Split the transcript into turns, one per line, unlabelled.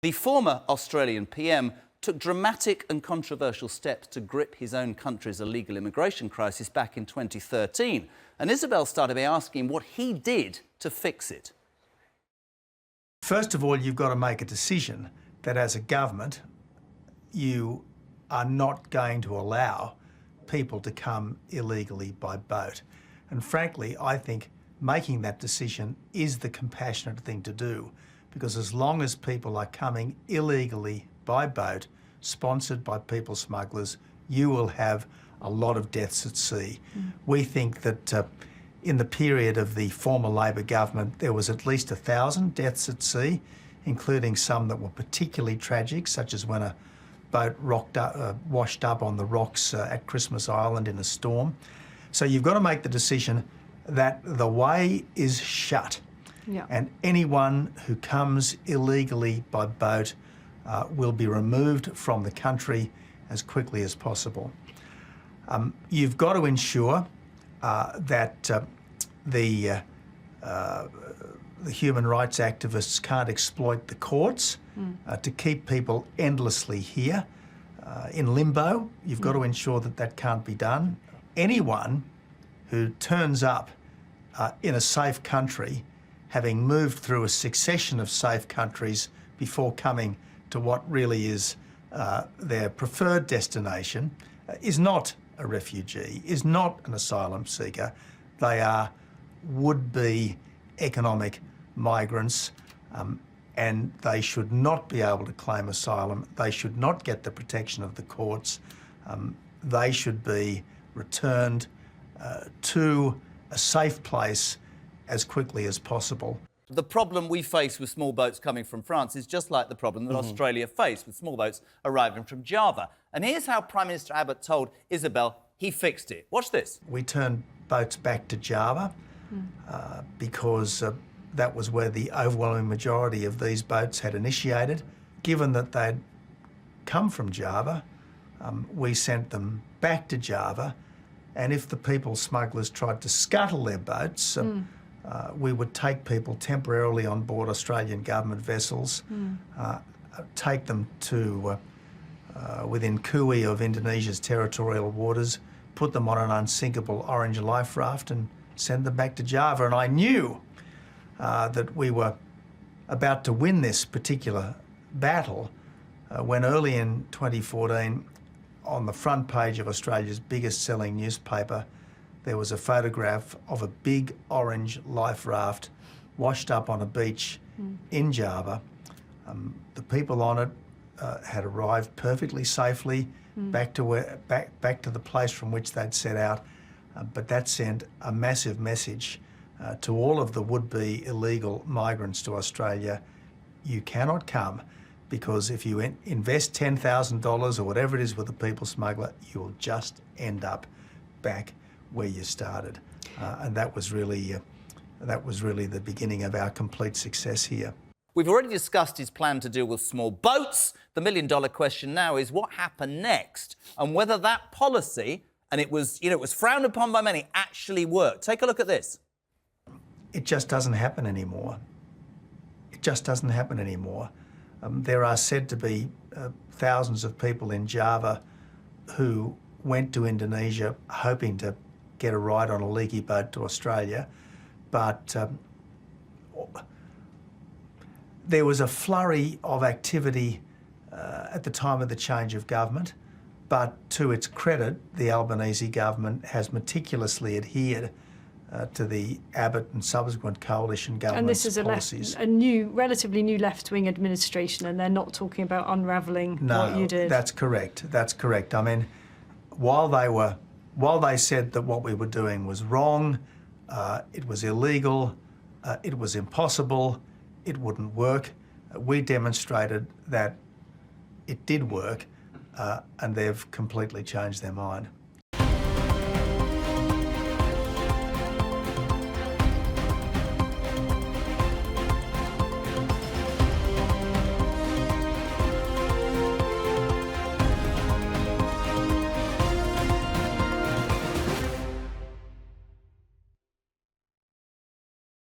The former Australian PM took dramatic and controversial steps to grip his own country's illegal immigration crisis back in 2013. And Isabel started by asking what he did to fix it.
First of all, you've got to make a decision that as a government, you are not going to allow people to come illegally by boat. And frankly, I think making that decision is the compassionate thing to do, because as long as people are coming illegally by boat, sponsored by people smugglers, you will have a lot of deaths at sea. We think that in the period of the former Labor government, there was at least 1,000 deaths at sea, including some that were particularly tragic, such as when a boat washed up on the rocks at Christmas Island in a storm. So you've got to make the decision that the way is shut.
Yeah.
And anyone who comes illegally by boat will be removed from the country as quickly as possible. You've got to ensure that the human rights activists can't exploit the courts to keep people endlessly here in limbo. You've got to ensure that that can't be done. Anyone who turns up in a safe country, having moved through a succession of safe countries before coming to what really is their preferred destination, is not a refugee, is not an asylum seeker. They are would-be economic migrants, and they should not be able to claim asylum. They should not get the protection of the courts. They should be returned to a safe place as quickly as possible.
The problem we face with small boats coming from France is just like the problem that Australia faced with small boats arriving from Java. And here's how Prime Minister Abbott told Isabel he fixed it. Watch this.
We turned boats back to Java because that was where the overwhelming majority of these boats had initiated. Given that they'd come from Java, we sent them back to Java, and if the people smugglers tried to scuttle their boats, we would take people temporarily on board Australian government vessels, take them to within Kui of Indonesia's territorial waters, put them on an unsinkable orange life raft and send them back to Java. And I knew that we were about to win this particular battle when early in 2014, on the front page of Australia's biggest selling newspaper, there was a photograph of a big orange life raft washed up on a beach in Java. The people on it had arrived perfectly safely back to the place from which they'd set out, but that sent a massive message to all of the would-be illegal migrants to Australia. You cannot come, because if you invest $10,000 or whatever it is with a people smuggler, you'll just end up back where you started. And that was really the beginning of our complete success here.
We've already discussed his plan to deal with small boats. The million-dollar question now is what happened next, and whether that policy, and it was frowned upon by many, actually worked. Take a look at this.
It just doesn't happen anymore. It just doesn't happen anymore. There are said to be thousands of people in Java who went to Indonesia hoping to get a ride on a leaky boat to Australia, but there was a flurry of activity at the time of the change of government, but to its credit, the Albanese government has meticulously adhered to the Abbott and subsequent coalition government's policies.
And this is a relatively new left-wing administration, and they're not talking about unravelling what you did.
No, that's correct. That's correct. I mean, while they said that what we were doing was wrong, it was illegal, it was impossible, it wouldn't work, we demonstrated that it did work, and they've completely changed their mind.